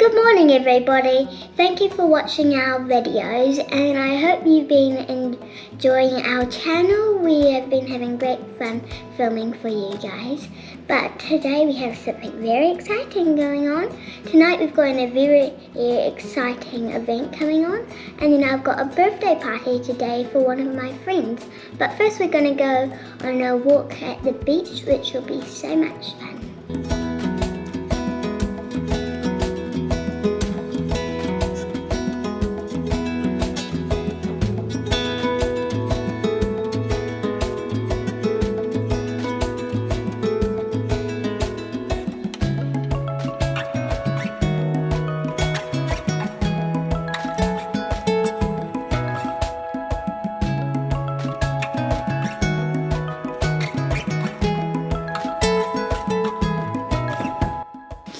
Good morning everybody, thank you for watching our videos and I hope you've been enjoying our channel. We have been having great fun filming for you guys. But today we have something very exciting going on. Tonight we've got a very exciting event coming on, and then I've got a birthday party today for one of my friends. But first we're going to go on a walk at the beach, which will be so much fun.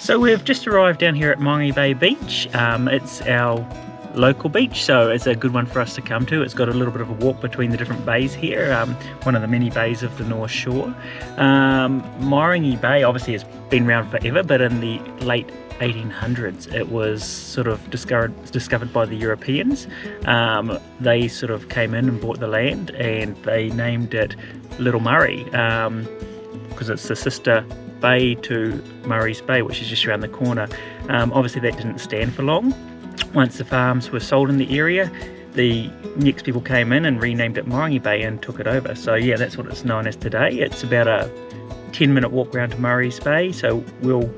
So we've just arrived down here at Mairangi Bay Beach. It's our local beach, so it's a good one for us to come to. It's got a little bit of a walk between the different bays here, one of the many bays of the North Shore. Mairangi Bay obviously has been around forever, but in the late 1800s it was sort of discovered by the Europeans. They sort of came in and bought the land and they named it Little Murray because it's the sister bay to Murray's Bay, which is just around the corner. Obviously that didn't stand for long. Once the farms were sold in the area, the next people came in and renamed it Mairangi Bay and took it over. So yeah, that's what it's known as today. It's about a 10-minute walk around to Murray's Bay, so we'll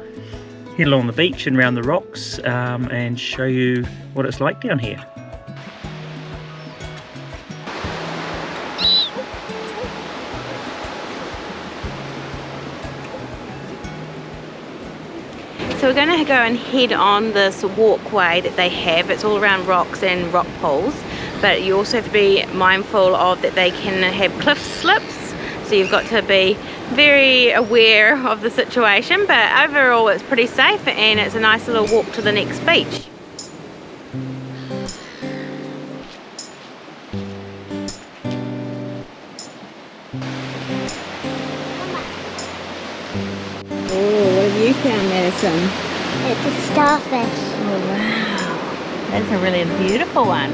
head along the beach and around the rocks and show you what it's like down here. So we're going to go and head on this walkway that they have. It's all around rocks and rock pools, but you also have to be mindful of that they can have cliff slips, so you've got to be very aware of the situation, but overall it's pretty safe and it's a nice little walk to the next beach. You found, Madison? It's a starfish. Oh wow, that's a really beautiful one.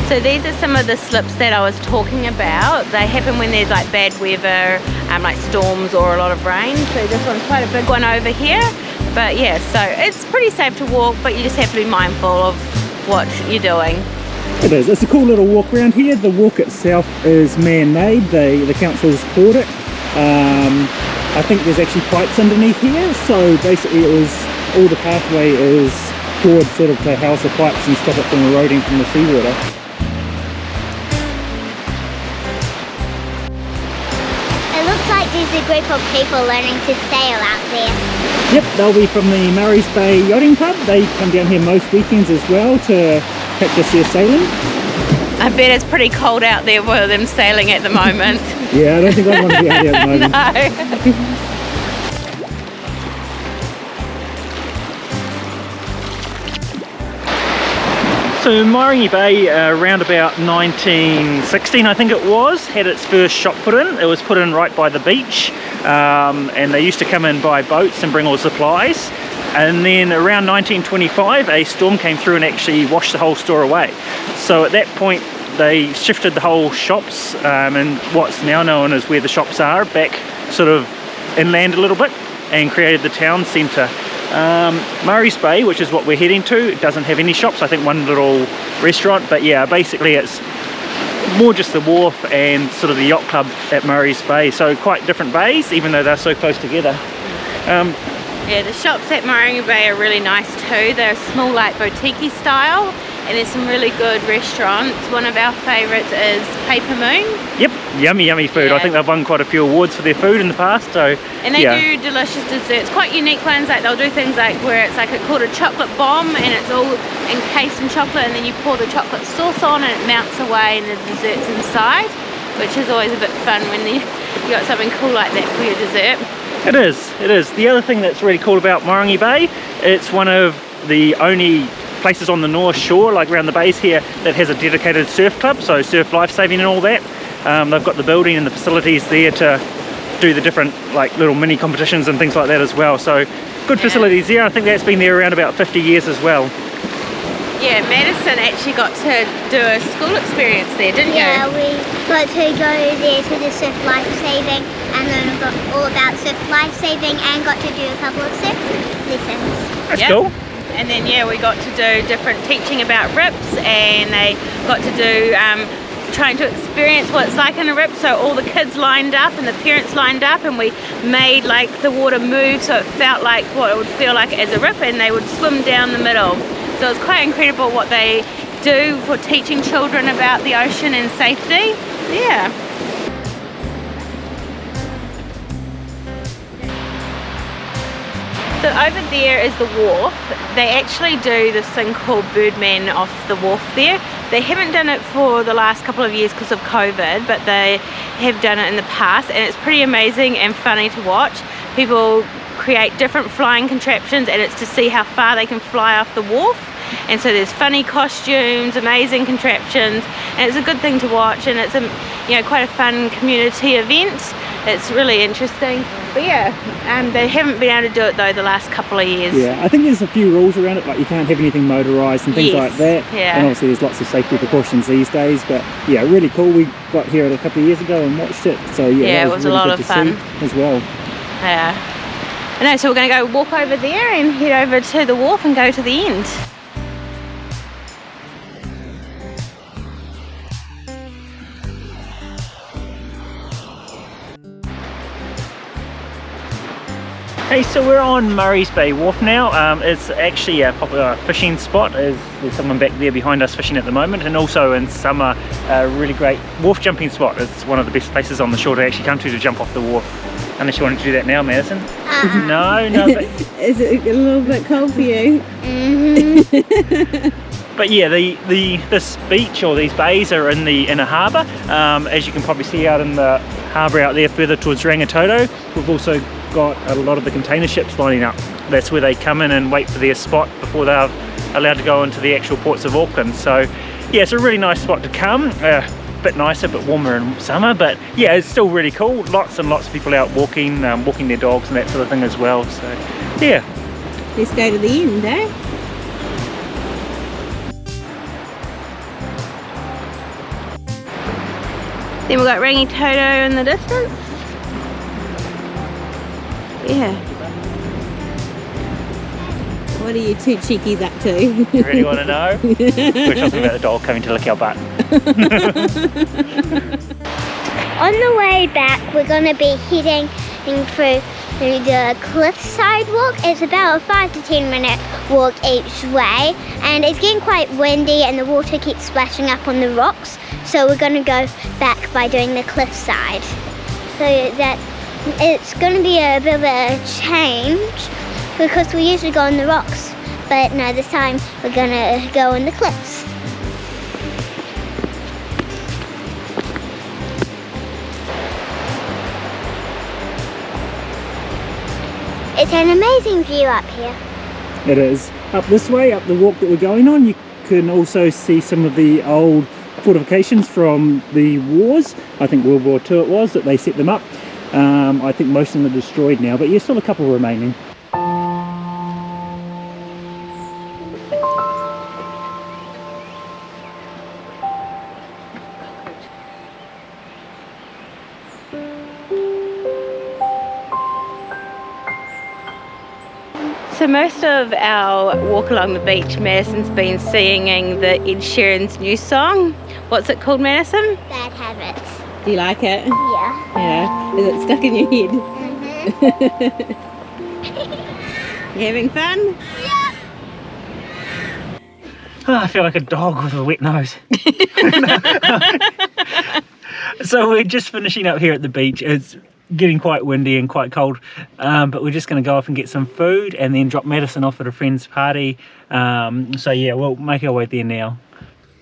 So these are some of the slips that I was talking about. They happen when there's like bad weather, like storms or a lot of rain. So this one's quite a big one over here. But yeah, so it's pretty safe to walk, but you just have to be mindful of what you're doing. It is. It's a cool little walk around here. The walk itself is man-made. The council's poured it. I think there's actually pipes underneath here. So basically, all the pathway is poured sort of to house the pipes and stop it from eroding from the seawater. It looks like there's a group of people learning to sail out there. Yep, they'll be from the Murray's Bay Yachting Club. They come down here most weekends as well to practice their sailing. I bet it's pretty cold out there for them sailing at the moment. Yeah, I don't think I want to be out there at the moment. No. So Mairangi Bay, around about 1916 I think it was, had its first shop put in. It was put in right by the beach, and they used to come in by boats and bring all the supplies. And then around 1925 a storm came through and actually washed the whole store away. So at that point they shifted the whole shops and what's now known as where the shops are back sort of inland a little bit and created the town centre. Murray's Bay, which is what we're heading to, it doesn't have any shops. I think one little restaurant, but yeah, basically it's more just the wharf and sort of the yacht club at Murray's Bay. So quite different bays, even though they're so close together. Yeah, the shops at Mairangi Bay are really nice too. They're small, like boutique style, and there's some really good restaurants. One of our favourites is Paper Moon. Yep, yummy food. Yeah. I think they've won quite a few awards for their food in the past. So and they do delicious desserts, quite unique ones. Like they'll do things like where it's like called a chocolate bomb, and it's all encased in chocolate, and then you pour the chocolate sauce on, and it melts away, and the dessert's inside, which is always a bit fun when you got something cool like that for your dessert. It is. The other thing that's really cool about Mairangi Bay, it's one of the only places on the North Shore, like around the bays here, that has a dedicated surf club, so surf lifesaving and all that. They've got the building and the facilities there to do the different like little mini competitions and things like that as well. So good facilities there. I think that's been there around about 50 years as well. Yeah, Madison actually got to do a school experience there, didn't you? Yeah, we got to go there to the surf lifesaving and learn all about surf lifesaving and got to do a couple of surf lessons. That's cool. And then yeah, we got to do different teaching about rips, and they got to do trying to experience what it's like in a rip. So all the kids lined up and the parents lined up, and we made like the water move so it felt like what it would feel like as a rip, and they would swim down the middle. So it's quite incredible what they do for teaching children about the ocean and safety. Yeah. So over there is the wharf. They actually do this thing called Birdman off the wharf there. They haven't done it for the last couple of years because of COVID, but they have done it in the past, and it's pretty amazing and funny to watch. People create different flying contraptions, and it's to see how far they can fly off the wharf. And so there's funny costumes, amazing contraptions, and it's a good thing to watch, and it's quite a fun community event. It's really interesting. But yeah, they haven't been able to do it though the last couple of years. Yeah, I think there's a few rules around it, like you can't have anything motorised and things like that. Yeah. And obviously there's lots of safety precautions these days, but yeah, really cool. We got here a couple of years ago and watched it, so yeah, it was really a lot of fun as well. Yeah. I know, so we're going to go walk over there and head over to the wharf and go to the end. Hey, so we're on Murray's Bay Wharf now. It's actually a popular fishing spot. There's someone back there behind us fishing at the moment, and also in summer a really great wharf jumping spot. It's one of the best places on the shore to actually come to jump off the wharf. Unless you wanted to do that now, Madison. No, but is it a little bit cold for you? But yeah, this beach or these bays are in a harbour. As you can probably see out in the harbour out there further towards Rangitoto, we've also got a lot of the container ships lining up. That's where they come in and wait for their spot before they're allowed to go into the actual ports of Auckland. So yeah, it's a really nice spot to come. A bit nicer, a bit warmer in summer, but yeah, it's still really cool. Lots and lots of people out walking their dogs and that sort of thing as well. So yeah. Let's go to the end, eh? Then we've got Rangitoto in the distance. Yeah. What are you two cheekies up to? You really want to know? We're talking about the dog coming to lick our butt. On the way back, we're going to be heading through the cliff sidewalk. It's about a 5 to 10 minute walk each way, and it's getting quite windy and the water keeps splashing up on the rocks, so we're going to go back by doing the cliff side. So it's going to be a bit of a change because we usually go on the rocks, but no, this time we're going to go on the cliffs. It's an amazing view up here. It is. Up this way, up the walk that we're going on, you can also see some of the old fortifications from the wars. I think World War II it was that they set them up. I think most of them are destroyed now, but yeah, still a couple remaining. So most of our walk along the beach, Madison's been singing the Ed Sheeran's new song. What's it called, Madison? Bad Habits. Do you like it? Yeah. Yeah. Is it stuck in your head? Mm-hmm. You having fun? Yeah. Oh, I feel like a dog with a wet nose. So we're just finishing up here at the beach. It's getting quite windy and quite cold, but we're just going to go off and get some food and then drop Madison off at a friend's party. So yeah, we'll make our way there now.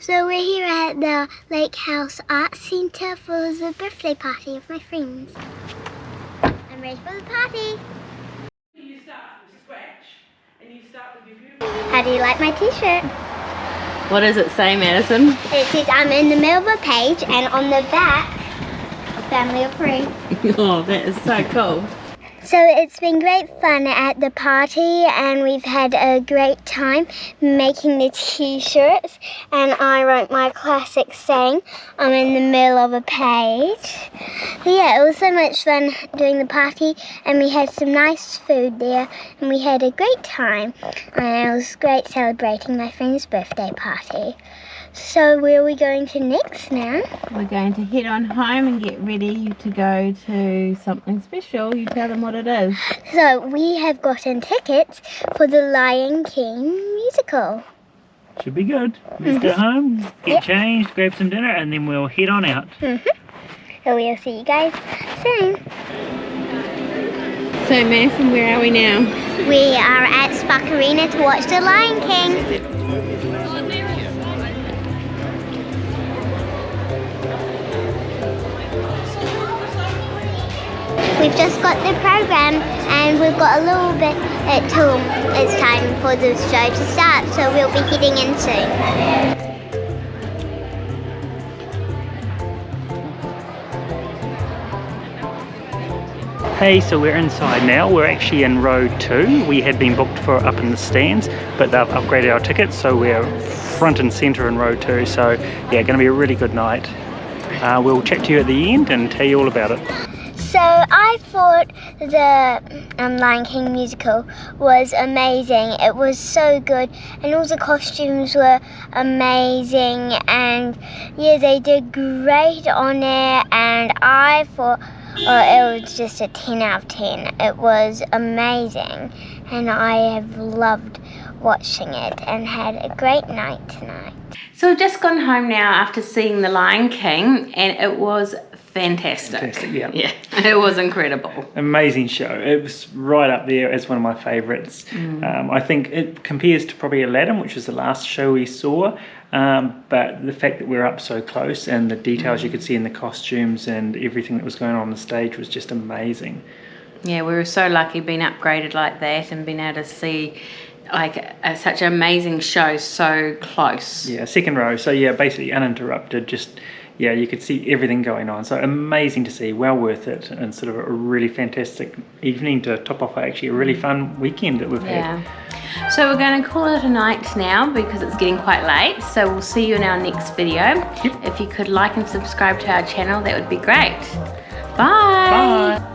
So we're here at the Lake House Art Centre for the birthday party of my friends. I'm ready for the party. You start from scratch and you start with your beautiful... How do you like my t-shirt? What does it say, Madison? It says I'm in the middle of a page, and on the back family of 3. Oh, that is so cool. So it's been great fun at the party, and we've had a great time making the t-shirts, and I wrote my classic saying. I'm in the middle of a page. But yeah, it was so much fun doing the party, and we had some nice food there, and we had a great time, and it was great celebrating my friend's birthday party. So where are we going to next now? We're going to head on home and get ready to go to something special. You tell them what it is. So we have gotten tickets for the Lion King musical. Should be good. Let's go home, get changed, grab some dinner, and then we'll head on out. So we'll see you guys soon. So Madison, where are we now? We are at Spark Arena to watch the Lion King. We've just got the program, and we've got a little bit till it's time for the show to start, so we'll be heading in soon. Hey, so we're inside now. We're actually in row 2. We had been booked for up in the stands, but they've upgraded our tickets, so we're front and centre in row 2. So yeah, going to be a really good night. We'll chat to you at the end and tell you all about it. So I thought the Lion King musical was amazing. It was so good, and all the costumes were amazing, and yeah, they did great on it, and I thought it was just a 10 out of 10. It was amazing, and I have loved watching it and had a great night tonight. So we've just gone home now after seeing The Lion King, and it was fantastic. Yeah. It was incredible. Amazing show. It was right up there as one of my favourites. I think it compares to probably Aladdin, which was the last show we saw, but the fact that we're up so close and the details you could see in the costumes and everything that was going on the stage was just amazing. Yeah, we were so lucky being upgraded like that and being able to see like such an amazing show so close. Yeah, second row. So yeah, basically uninterrupted, just yeah, you could see everything going on. So amazing to see, well worth it, and sort of a really fantastic evening to top off actually a really fun weekend that we've had. So we're going to call it a night now because it's getting quite late. So we'll see you in our next video. If you could like and subscribe to our channel, that would be great. Bye. Bye.